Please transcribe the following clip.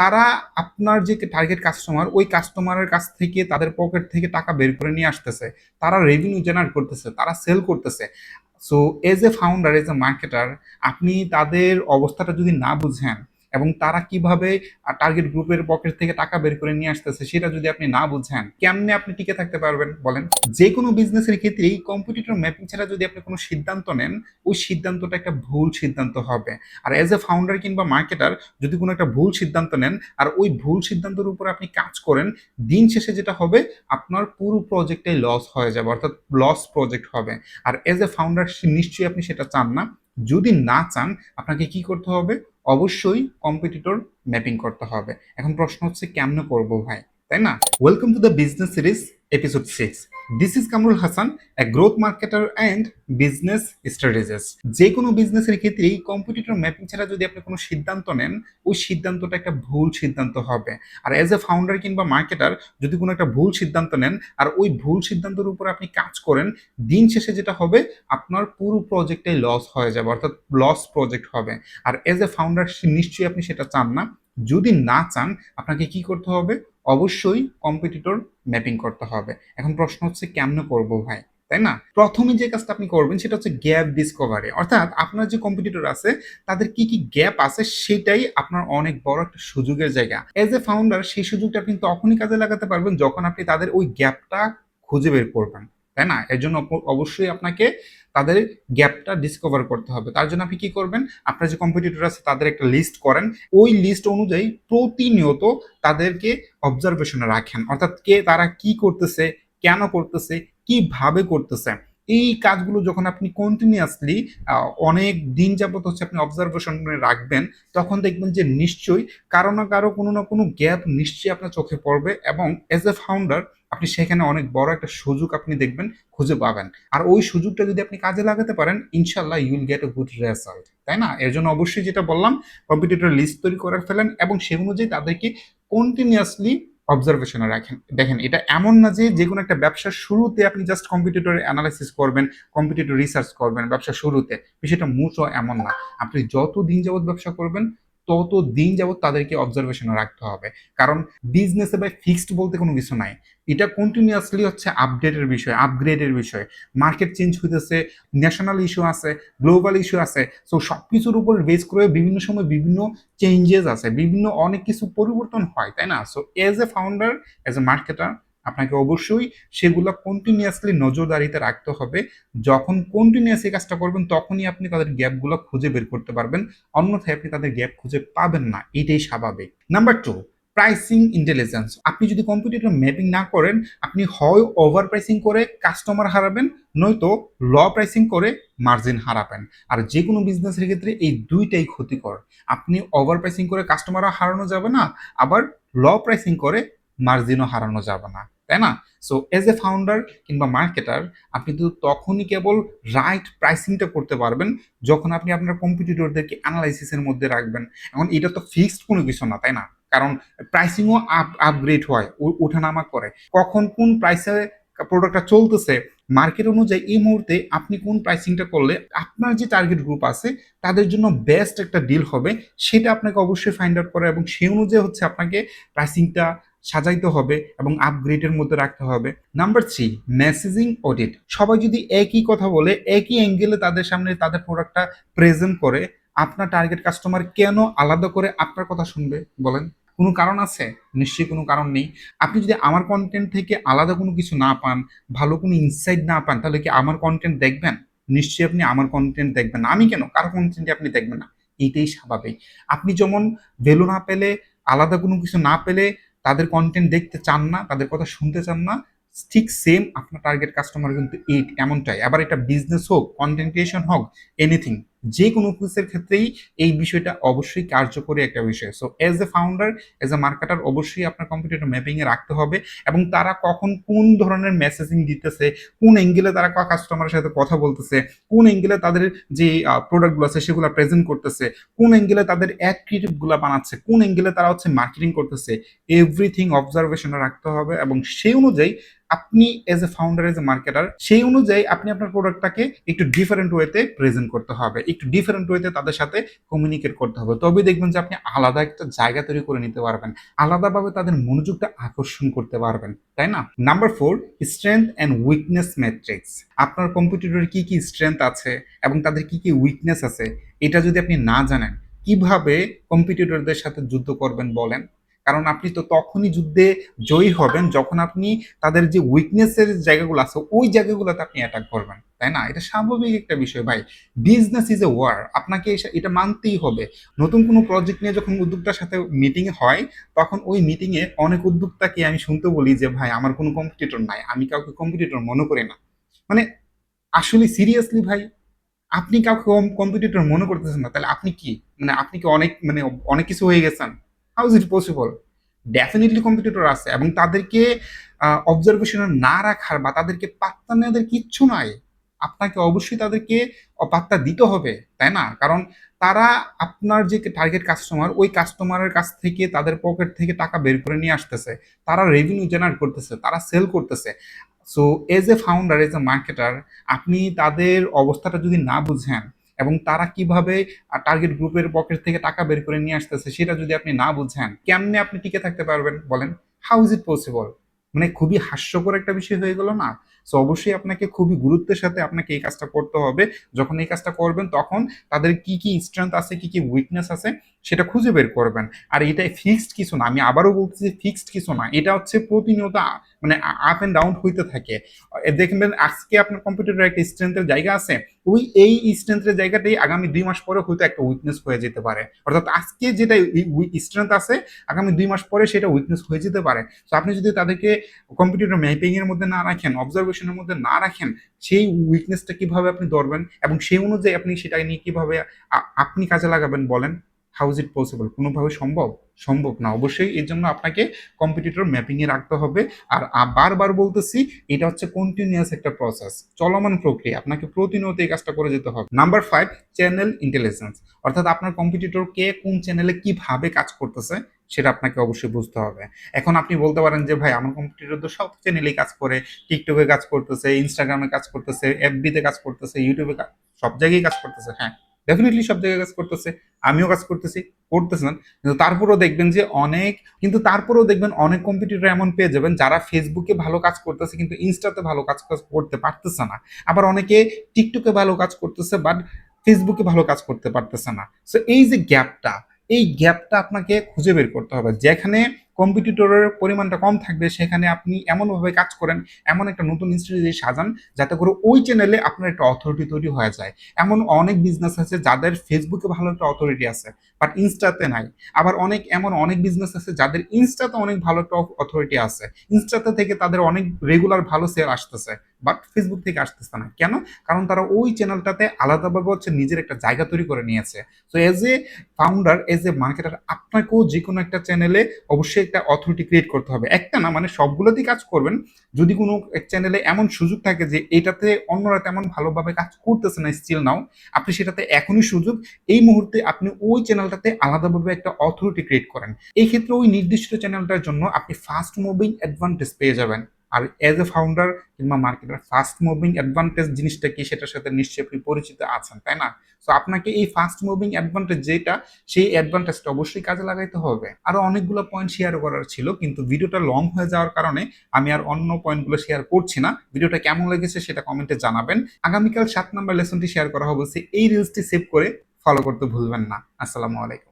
তারা আপনার যে টার্গেট কাস্টমার, ওই কাস্টমারের কাছ থেকে তাদের পকেট থেকে টাকা বের করে নিয়ে আসতেছে, তারা রেভিনিউ জেনারেট করতেছে, তারা সেল করতেছে। So as a founder, as a marketer, আপনি তাদের অবস্থাটা যদি না বুঝেন এবং তারা কিভাবে টার্গেট গ্রুপের পকেট থেকে টাকা বের করে নিয়ে আসতেছে সেটা যদি আপনি না বুঝেন, কেমনে আপনি টিকে থাকতে পারবেন বলেন? যে কোনো বিজনেসের ক্ষেত্রেই কম্পিটিটর ম্যাপিং ছাড়া যদি আপনি কোনো সিদ্ধান্ত নেন, ওই সিদ্ধান্তটা একটা ভুল সিদ্ধান্ত হবে। আর এজ এ ফাউন্ডার কিংবা মার্কেটার যদি কোনো একটা ভুল সিদ্ধান্ত নেন আর ওই ভুল সিদ্ধান্তের উপর আপনি কাজ করেন, দিন শেষে যেটা হবে, আপনার পুরো প্রজেক্টটাই লস হয়ে যাবে, অর্থাৎ লস প্রজেক্ট হবে। আর এজ এ ফাউন্ডার নিশ্চয়ই আপনি সেটা চান না। যদি না চান, আপনাকে কি করতে হবে? অবশ্যই কম্পিটিটর ম্যাপিং করতে হবে। এখন প্রশ্ন হচ্ছে কেমনে করবো ভাই, তাই না? Welcome to the business series episode 6। This is Kamrul Hasan, A growth marketer and business strategist. যে কোনো বিজনেসের ক্ষেত্রেই কম্পিটিটর ম্যাপিং ছাড়া যদি আপনি কোনো সিদ্ধান্ত নেন, ওই সিদ্ধান্তটা একটা ভুল সিদ্ধান্ত হবে। আর এজ এ ফাউন্ডার কিংবা মার্কেটার যদি কোনো একটা ভুল সিদ্ধান্ত নেন আর ওই ভুল সিদ্ধান্তের উপর আপনি কাজ করেন, দিন শেষে যেটা হবে, আপনার পুরো প্রজেক্টটাই লস হয়ে যাবে, অর্থাৎ লস প্রজেক্ট হবে। আর এজ এ ফাউন্ডার নিশ্চয়ই আপনি সেটা চান না। যদি না চান, আপনাকে কি করতে হবে? অবশ্যই কম্পিটিটর ম্যাপিং করতে হবে। এখন প্রশ্ন হচ্ছে কেমনে করবো ভাই, তাই না? প্রথমে যে কাজটা আপনি করবেন সেটা হচ্ছে গ্যাপ ডিসকভারি, অর্থাৎ আপনার যে কম্পিটিটর আছে তাদের কি কি গ্যাপ আছে সেটাই আপনার অনেক বড় একটা সুযোগের জায়গা। এজ এ ফাউন্ডার সেই সুযোগটা আপনি তখনই কাজে লাগাতে পারবেন যখন আপনি তাদের ওই গ্যাপটা খুঁজে বের করবেন, তাই না? এর জন্য অবশ্যই আপনাকে তাদের গ্যাপটা ডিসকভার করতে হবে। তার জন্য আপনি কি করবেন? আপনার যে কম্পিটিটর আছে তাদের একটা লিস্ট করেন। ওই লিস্ট অনুযায়ী প্রতিনিয়ত তাদেরকে অবজারভেশনে রাখেন, অর্থাৎ তারা কি করতেছে, কেন করতেছে, কিভাবে করতেছে। এই কাজগুলো যখন আপনি কন্টিনিউয়াসলি অনেক দিন যাবত হচ্ছে আপনি অবজারভেশনে রাখবেন, তখন দেখবেন যে নিশ্চয়ই কারো না কারো কোনো না কোনো গ্যাপ নিশ্চয়ই আপনার চোখে পড়বে এবং এজ এ ফাউন্ডার আপনি সেখানে অনেক বড় একটা সুযোগ আপনি দেখবেন, খুঁজে পাবেন। আর ওই সুযোগটা যদি আপনি কাজে লাগাতে পারেন, ইনশাল্লাহ you will get a good result, তাই না? এর জন্য অবশ্যই যেটা বললাম, কম্পিটিটর লিস্ট তৈরি করে ফেলেন এবং সে অনুযায়ী তাদেরকে কন্টিনিউয়াসলি অবজারভেশনে রাখেন। দেখেন, এটা এমন না যে যে কোনো একটা ব্যবসার শুরুতে আপনি জাস্ট কম্পিটিটর অ্যানালাইসিস করবেন, কম্পিটিটর রিসার্চ করবেন ব্যবসার শুরুতে, বিষয়টা মোটেও এমন না। আপনি যত দিন যাবত ব্যবসা করবেন তত দিন যাবত তাদেরকে অবজারভেশনে রাখতে হবে। কারণ বিজনেসে ভাই ফিক্সড বলতে কোনো কিছু নাই। এটা কন্টিনিউয়াসলি হচ্ছে আপডেটের বিষয়, আপগ্রেডের বিষয়। মার্কেট চেঞ্জ হইতেছে, ন্যাশনাল ইস্যু আছে, গ্লোবাল ইস্যু আছে। সো সবকিছুর উপর বেস করে বিভিন্ন সময় বিভিন্ন চেঞ্জেস আছে, বিভিন্ন অনেক কিছু পরিবর্তন হয়, তাই না? So as a founder, as a marketer, আপনাকে অবশ্যই সেগুলো কন্টিনিউয়াসলি নজরদারিতে রাখতে হবে। যখন কন্টিনিউয়াস এই কাজটা করবেন তখনই আপনি তাদের গ্যাপগুলো খুঁজে বের করতে পারবেন, অন্যথায় আপনি তাদের গ্যাপ খুঁজে পাবেন না, এটাই স্বাভাবিক। Number 2, pricing intelligence. আপনি যদি কম্পিটিটর ম্যাপিং না করেন, আপনি হয় ওভার প্রাইসিং করে কাস্টমার হারাবেন, নয়তো ল প্রাইসিং করে মার্জিন হারাবেন। আর যে কোনো বিজনেসের ক্ষেত্রে এই দুইটাই ক্ষতিকর। আপনি ওভার প্রাইসিং করে কাস্টমারও হারানো যাবে না, আবার ল প্রাইসিং করে মার্জিনও হারানো যাবে না, তাই না? সো এজ এ ফাউন্ডার কিংবা মার্কেটার, আপনি তো তখনই কেবল রাইট প্রাইসিংটা করতে পারবেন যখন আপনি আপনার কম্পিটিটরদেরকে অ্যানালাইসিসের মধ্যে রাখবেন। এখন এটা তো ফিক্সড কোনো কিছু না, তাই না? কারণ প্রাইসিংও আপগ্রেড হয়, ওঠানামা করে। কখন কোন প্রাইসে প্রোডাক্টটা চলতেছে, মার্কেট অনুযায়ী এই মুহূর্তে আপনি কোন প্রাইসিংটা করলে আপনার যে টার্গেট গ্রুপ আছে তাদের জন্য বেস্ট একটা ডিল হবে, সেটা আপনাকে অবশ্যই ফাইন্ড আউট করা এবং সেই অনুযায়ী হচ্ছে আপনাকে প্রাইসিংটা সাজাইতে হবে এবং আপগ্রেডের মধ্যে রাখতে হবে। Number 3, messaging audit. সবাই যদি একই কথা বলে, একই অ্যাঙ্গেলে তাদের সামনে তাদের প্রোডাক্টটা প্রেজেন্ট করে, আপনার টার্গেট কাস্টমার কেন আলাদা করে আপনার কথা শুনবে বলেন? কোনো কারণ আছে? নিশ্চয়ই কোনো কারণ নেই। আপনি যদি আমার কন্টেন্ট থেকে আলাদা কোনো কিছু না পান, ভালো কোনো ইনসাইট না পান, তাহলে কি আমার কন্টেন্ট দেখবেন? নিশ্চয়ই আপনি আমার কন্টেন্ট দেখবেন না। আমি কেন, কারো কন্টেন্ট আপনি দেখবেন না? এইটাই স্বাভাবিক। আপনি যেমন ভ্যালু না পেলে, আলাদা কোনো কিছু না পেলে তাদের কন্টেন্ট দেখতে চান না, তাদের কথা শুনতে চান না, ঠিক সেম আপনার টার্গেট কাস্টমার কিন্তু এমনটাই। আবার এটা বিজনেস হোক, কন্টেন্ট ক্রিয়েশন হোক, এনিথিং, যে কোনো কিছুর ক্ষেত্রেই এই বিষয়টা অবশ্যই কার্যকরী একটা বিষয়। So as a founder, as a marketer, অবশ্যই আপনার কম্পিটিটর ম্যাপিং এ রাখতে হবে এবং তারা কখন কোন ধরনের মেসেজিং দিতেছে, কোন অ্যাঙ্গেলে তারা কাস্টমারের সাথে কথা বলতেছে, কোন অ্যাঙ্গেলে তাদের যে প্রোডাক্টগুলো আছে সেগুলো প্রেজেন্ট করতেছে, কোন অ্যাঙ্গেলে তাদের অ্যাড ক্রিয়েটিভ গুলা বানাচ্ছে, কোন অ্যাঙ্গেলে তারা হচ্ছে মার্কেটিং করতেছে, এভরিথিং অবজারভেশনে রাখতে হবে এবং সেই অনুযায়ী আপনি as a founder, as a marketer, সেই অনুযায়ী আপনি আপনার প্রোডাক্টটাকে একটু ডিফারেন্ট ওয়েতে প্রেজেন্ট করতে হবে, একটু ডিফারেন্ট ওয়েতে তাদের সাথে কমিউনিকেট করতে হবে, তবে দেখবেন যে আপনি আলাদা একটা জায়গা তৈরি করে নিতে পারবেন, আলাদাভাবে তাদের মনোযোগটা আকর্ষণ করতে পারবেন, তাই না? Number 4, strength and weakness matrix. আপনার কম্পিটিটরের কি কি স্ট্রেংথ আছে এবং তাদের কি কি উইকনেস আছে, এটা যদি আপনি না জানেন, কিভাবে কম্পিটিটরদের সাথে যুদ্ধ করবেন বলেন? কারণ আপনি তো তখনই যুদ্ধে জয়ী হবেন যখন আপনি তাদের যে উইকনেসের জায়গাগুলো আছে ওই জায়গাগুলোতে আপনি অ্যাটাক করবেন, তাই না? এটা স্বাভাবিক একটা বিষয় ভাই। বিজনেস ইজ এ ওয়ার, আপনাকে এটা মানতেই হবে। নতুন কোনো প্রজেক্ট নিয়ে যখন উদ্যোক্তার সাথে মিটিং হয়, তখন ওই মিটিংয়ে অনেক উদ্যোক্তাকে আমি শুনতে বলি যে ভাই আমার কোনো কম্পিটিটর নাই, আমি কাউকে কম্পিটিটর মনে করি না। মানে আসলে সিরিয়াসলি ভাই, আপনি কাউকে কম্পিটিটর মনে করতেছেন না, তাহলে আপনি কি, মানে আপনি কি অনেক অনেক কিছু হয়ে গেছেন? How is it possible? Definitely competitor আছে এবং তাদেরকে অবজারভেশনে না রাখার বা তাদেরকে পাত্তা নেওয়াদের কিচ্ছু নাই। আপনাকে অবশ্যই তাদেরকে পাত্তা দিতে হবে, তাই না? কারণ তারা আপনার যে টার্গেট কাস্টমার, ওই কাস্টমারের কাছ থেকে তাদের পকেট থেকে টাকা বের করে নিয়ে আসতেছে, তারা রেভিনিউ জেনারেট করতেছে, তারা সেল করতেছে। So as a founder, as a marketer, আপনি তাদের অবস্থাটা যদি না বুঝেন এবং তারা কিভাবে টার্গেট গ্রুপের পকেট থেকে টাকা বের করে নিয়ে আসতেছে সেটা যদি আপনি না বুঝেন, কেমনে আপনি টিকে থাকতে পারবেন বলেন? How is it possible? মানে খুবই হাস্যকর একটা বিষয় হয়ে গেল না? সো অবশ্যই আপনাকে খুবই গুরুত্বের সাথে আপনাকে এই কাজটা করতে হবে। যখন এই কাজটা করবেন তখন তাদের কি কি স্ট্রেংথ আছে, কি কি উইকনেস আছে সেটা খুঁজে বের করবেন। আর এটা ফিক্সড কিছু না, আমি আবারও বলতেছি ফিক্সড কিছু না, এটা হচ্ছে প্রতিনিয়ত মানে আপ এন্ড ডাউন হইতে থাকে। দেখবেন আজকে আপনার কম্পিউটারের একটা স্ট্রেংথের জায়গা আছে, ওই এই স্ট্রেংথের জায়গাটাই আগামী 2 মাস পরে হয়তো একটা উইকনেস হয়ে যেতে পারে। অর্থাৎ আজকে যেটা স্ট্রেংথ আছে আগামী 2 মাস পরে সেটা উইকনেস হয়ে যেতে পারে। তো আপনি যদি তাদেরকে কম্পিউটার ম্যাপিং এর মধ্যে না রাখেন, অবজারভেশনের মধ্যে না রাখেন, সেই উইকনেসটা কিভাবে আপনি ধরবেন এবং সেই অনুযায়ী আপনি সেটা নিয়ে কিভাবে আপনি কাজে লাগাবেন বলেন? How is it possible? কোনোভাবে সম্ভব? সম্ভব না। অবশ্যই এর জন্য আপনাকে কম্পিটিটর ম্যাপিং এ রাখতে হবে। আর বারবার বলতেছি, এটা হচ্ছে কন্টিনিউয়াস একটা প্রসেস, চলমান প্রক্রিয়া, আপনাকে প্রতিনিয়ত এই কাজটা করে যেতে হবে। Number 5, channel intelligence. অর্থাৎ আপনার কম্পিটিটর কে কোন চ্যানেলে কিভাবে কাজ করতেছে সেটা আপনাকে অবশ্যই বুঝতে হবে। এখন আপনি বলতে পারেন যে ভাই আমার কম্পিটিটর তো সব চ্যানেলেই কাজ করে, টিকটকে কাজ করতেছে, ইনস্টাগ্রামে কাজ করতেছে, এফবিতে কাজ করতেছে, ইউটিউবে সব জায়গায় কাজ করতেছে। হ্যাঁ, ডেফিনেটলি সব জায়গায় কাজ করতেছে, আমিও কাজ করতেছি, করতেছেন। কিন্তু তারপরেও দেখবেন যে অনেক কম্পিটিটর এমন পেয়ে যাবেন যারা ফেসবুকে ভালো কাজ করতেছে কিন্তু ইনস্টাতে ভালো কাজ করতে পারতেছে না। আবার অনেকে টিকটকে ভালো কাজ করতেছে বাট ফেসবুকে ভালো কাজ করতে পারতেছে না। সো এই যে গ্যাপটা, এই গ্যাপটা আপনাকে খুঁজে বের করতে হবে। যেখানে কম্পিটিটরের পরিমাণটা কম থাকবে সেখানে আপনি এমনভাবে কাজ করেন, এমন একটা নতুন স্ট্র্যাটেজি সাজান যাতে করে ওই চ্যানেলে আপনার একটা অথরিটি তৈরি হয়ে যায়। এমন অনেক বিজনেস আছে যাদের ফেসবুকে ভালো একটা অথরিটি আছে বাট ইনস্টাতে নাই। আবার অনেক বিজনেস আছে যাদের ইনস্টাতে অনেক ভালো একটা অথরিটি আছে, ইনস্টাতে থেকে তাদের অনেক রেগুলার ভালো সেল আসতেছে বাট ফেসবুক থেকে আসতেছে না। কেন? কারণ তারা ওই চ্যানেলটাতে আলাদাভাবে হচ্ছে নিজের একটা জায়গা তৈরি করে নিয়েছে। তো as a founder, as a marketer, আপনাকেও যে কোনো একটা চ্যানেলে অবশ্যই একটা অথরিটি ক্রিয়েট করতে হবে। একটা না, মানে সবগুলোতেই কাজ করবেন। যদি কোনো এক চ্যানেলে এমন সুযোগ থাকে যে এটাতে অন্যরা তেমন ভালোভাবে কাজ করতেছে না স্টিল নাও, আপনি সেটাতে এখনই সুযোগ, এই মুহূর্তে আপনি ওই চ্যানেলটাতে আলাদাভাবে একটা অথরিটি ক্রিয়েট করেন। এই ক্ষেত্রে ওই নির্দিষ্ট চ্যানেলটার জন্য আপনি ফাস্ট মুভিং অ্যাডভান্টেজ পেয়ে যাবেন। আর এজ এ ফাউন্ডার কিংবা মার্কেটার, ফাস্ট মুভিং অ্যাডভান্টেজ জিনিসটা কি সেটার সাথে নিশ্চয়ই আপনি পরিচিত আছেন, তাই না? তো আপনাকে এই ফাস্ট মুভিং অ্যাডভান্টেজ যেটা, সেই অ্যাডভান্টেজটা অবশ্যই কাজে লাগাইতে হবে। আরো অনেকগুলো পয়েন্ট শেয়ার করার ছিল কিন্তু ভিডিওটা লং হয়ে যাওয়ার কারণে আমি আর অন্য পয়েন্টগুলো শেয়ার করছি না। ভিডিওটা কেমন লেগেছে সেটা কমেন্টে জানাবেন। আগামীকাল 7 নম্বর লেসনটি শেয়ার করা হবে, এই রিলসটি সেভ করে ফলো করতে ভুলবেন না। আসসালামু আলাইকুম।